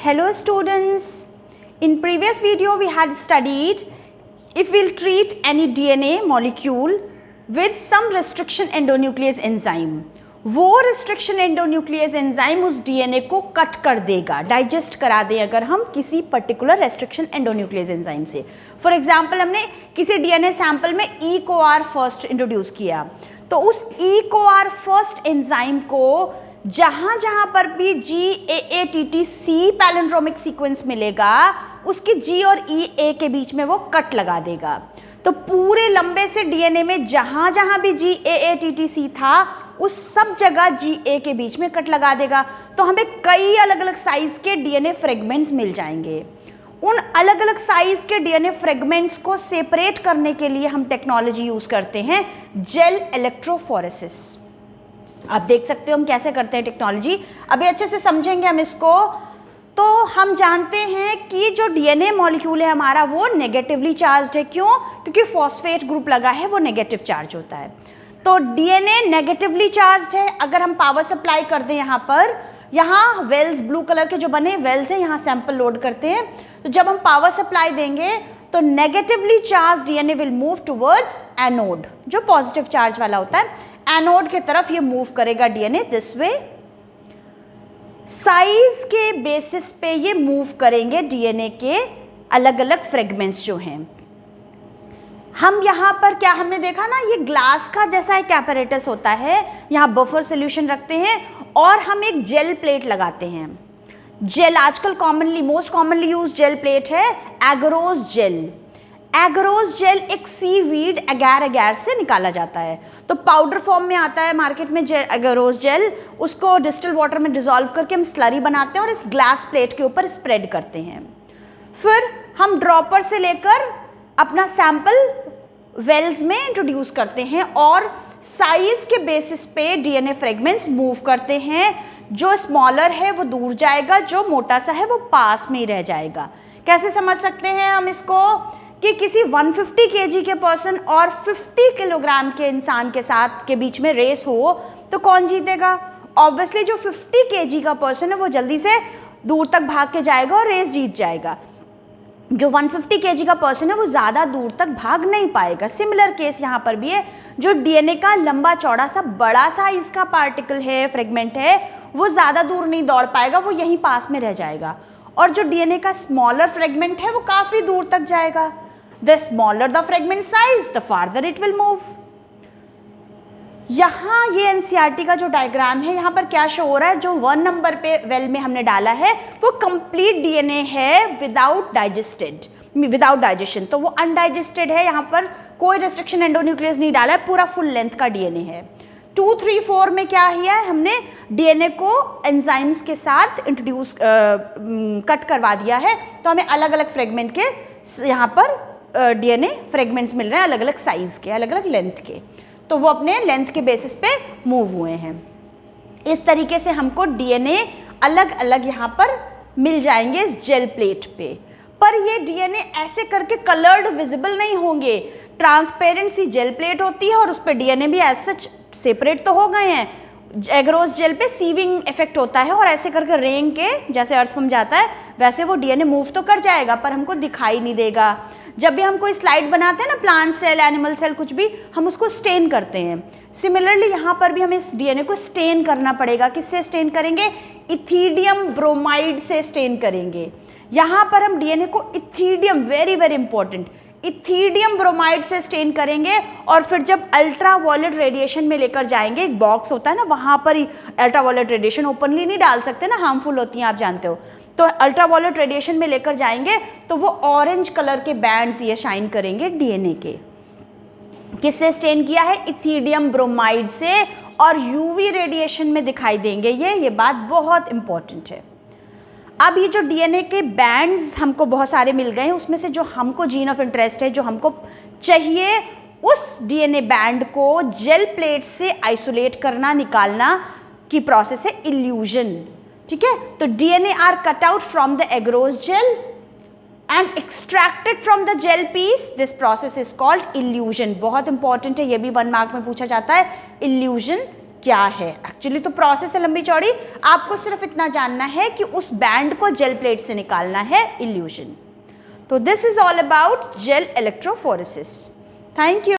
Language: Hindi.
Hello students, in previous video we had studied if we'll treat any DNA molecule with some restriction endonuclease enzyme, वो restriction endonuclease enzyme उस DNA को कट कर देगा, डाइजेस्ट करा दे अगर हम किसी पर्टिकुलर restriction endonuclease enzyme से. फॉर एग्जाम्पल हमने किसी DNA सैंपल में E-CoR फर्स्ट इंट्रोड्यूस किया, तो उस E-CoR फर्स्ट एंजाइम को जहां पर भी GAATTC पैलिंड्रोमिक सीक्वेंस मिलेगा उसके G और EA के बीच में वो कट लगा देगा. तो पूरे लंबे से DNA में जहां भी GAATTC था उस सब जगह GA के बीच में कट लगा देगा. तो हमें कई अलग अलग साइज के DNA फ्रेगमेंट्स मिल जाएंगे. उन अलग अलग साइज के DNA फ्रेगमेंट्स को सेपरेट करने के लिए हम टेक्नोलॉजी यूज करते हैं जेल इलेक्ट्रोफोरेसिस. आप देख सकते हो हम कैसे करते हैं टेक्नोलॉजी, अभी अच्छे से समझेंगे हम इसको. तो हम जानते हैं कि जो DNA मॉलिक्यूल है हमारा वो नेगेटिवली चार्ज्ड है. क्यों? क्योंकि फॉस्फेट ग्रुप लगा है, वो नेगेटिव चार्ज होता है. तो DNA नेगेटिवली चार्ज्ड है. अगर हम पावर सप्लाई कर दें यहाँ वेल्स ब्लू कलर के जो बने वेल्स हैं, यहाँ सैंपल लोड करते हैं. तो जब हम पावर सप्लाई देंगे तो negatively charge DNA will move towards anode, जो पॉजिटिव चार्ज वाला होता है. एनोड के तरफ ये मूव करेगा DNA दिस वे. साइज के बेसिस पे ये मूव करेंगे DNA के अलग अलग फ्रेगमेंट्स जो हैं. हम यहाँ पर क्या हमने देखा ना, ये ग्लास का जैसा एक apparatus होता है, यहाँ बफर सोल्यूशन रखते हैं और हम एक जेल प्लेट लगाते हैं. जेल आजकल most commonly use gel plate है एगरोज जेल. एगरोज जेल एक सीवीड एगार से निकाला जाता है. तो पाउडर फॉर्म में आता है मार्केट में एगरोज जेल. उसको डिस्टिल वाटर में डिसॉल्व करके हम स्लरी बनाते हैं और इस ग्लास प्लेट के ऊपर स्प्रेड करते हैं. फिर हम ड्रॉपर से लेकर अपना सैंपल वेल्स में इंट्रोड्यूस करते हैं और साइज के बेसिस पे DNA फ्रेगमेंट्स मूव करते हैं. जो स्मॉलर है वो दूर जाएगा, जो मोटा सा है वो पास में ही रह जाएगा. कैसे समझ सकते हैं हम इसको कि किसी 150 kg के पर्सन और 50 किलोग्राम के इंसान के साथ के बीच में रेस हो तो कौन जीतेगा? ऑब्वियसली जो 50 kg का पर्सन है वो जल्दी से दूर तक भाग के जाएगा और रेस जीत जाएगा. जो 150 kg का पर्सन है वो ज़्यादा दूर तक भाग नहीं पाएगा. सिमिलर केस यहाँ पर भी है. जो DNA का लंबा चौड़ा सा बड़ा साइज का पार्टिकल है, फ्रेगमेंट है, वो ज़्यादा दूर नहीं दौड़ पाएगा, वो यहीं पास में रह जाएगा. और जो DNA का स्मॉलर फ्रेगमेंट है वो काफ़ी दूर तक जाएगा. The smaller the fragment size the farther it will move. यहाँ ये NCERT का जो डायग्राम है, यहाँ पर क्या शो हो रहा है, जो 1 नंबर पे वेल में हमने डाला है वो कंप्लीट DNA है विदाउट डाइजेशन. तो वो अनडाइजेस्टेड है. यहाँ पर कोई रेस्ट्रिक्शन एंडोन्यूक्लियस नहीं डाला है, पूरा फुल लेंथ का DNA है. 2, 3, 4 में क्या किया है हमने, DNA को एंजाइम्स के साथ इंट्रोड्यूस कट करवा दिया है. तो हमें अलग अलग फ्रेगमेंट के यहाँ पर DNA फ्रेगमेंट्स मिल रहे हैं, अलग अलग साइज के, अलग अलग लेंथ के. तो वो अपने लेंथ के बेसिस पे मूव हुए हैं. इस तरीके से हमको DNA अलग अलग यहाँ पर मिल जाएंगे इस जेल प्लेट पे. पर ये DNA ऐसे करके कलर्ड विजिबल नहीं होंगे. ट्रांसपेरेंट सी जेल प्लेट होती है और उस पर DNA भी एज सच सेपरेट तो हो गए हैं. एगरोज जेल पे सीविंग इफेक्ट होता है और ऐसे करके रेंग के जैसे अर्थवर्म जाता है वैसे वो DNA मूव तो कर जाएगा पर हमको दिखाई नहीं देगा. जब भी हम कोई स्लाइड बनाते हैं ना, प्लांट सेल, एनिमल सेल, कुछ भी, हम उसको स्टेन करते हैं. सिमिलरली यहाँ पर भी हमें इस DNA को स्टेन करना पड़ेगा. किससे स्टेन करेंगे? इथिडियम ब्रोमाइड से स्टेन करेंगे. यहाँ पर हम DNA को ethidium, very very important, ethidium bromide से स्टेन करेंगे और फिर जब अल्ट्रा वायलेट रेडिएशन में लेकर जाएंगे, एक बॉक्स होता है ना, वहाँ पर ही अल्ट्रा वायलेट रेडिएशन ओपनली नहीं डाल सकते ना, हार्मफुल होती हैं, आप जानते हो. तो अल्ट्रा वायलेट रेडिएशन में लेकर जाएंगे तो वो ऑरेंज कलर के बैंड्स ये शाइन करेंगे DNA के. किससे स्टेन किया है? इथिडियम ब्रोमाइड से. और UV रेडिएशन में दिखाई देंगे ये बात बहुत इंपॉर्टेंट है. अब ये जो DNA के बैंड्स हमको बहुत सारे मिल गए हैं, उसमें से जो हमको जीन ऑफ इंटरेस्ट है, जो हमको चाहिए, उस DNA बैंड को जेल प्लेट से आइसोलेट करना, निकालना की प्रोसेस है इल्यूजन. ठीक है. तो DNA are cut out from the agarose gel and extracted from the gel piece. This process is called elution. बहुत इंपॉर्टेंट है, ये भी 1 मार्क में पूछा जाता है. इल्यूजन क्या है। एक्चुअली तो प्रोसेस है लंबी चौड़ी, आपको सिर्फ इतना जानना है कि उस बैंड को जेल प्लेट से निकालना है, इल्यूजन। तो this is all about gel electrophoresis. Thank you.